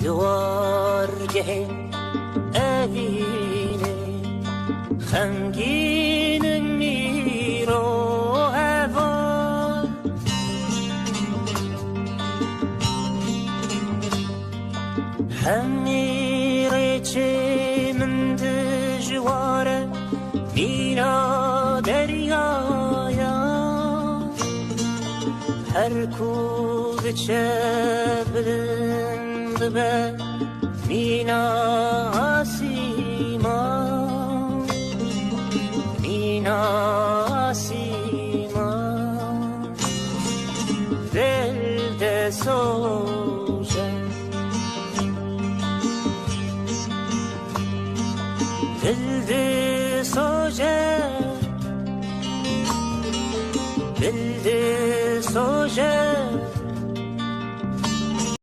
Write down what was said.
دوارگه اوینه خمگین میرو هوا همیره چه من دجواره مینا دریایا هر کود چه بلند به مینا آسیما مینا آسیما دل ده سوژه دل ده سوژه دل ده سوژه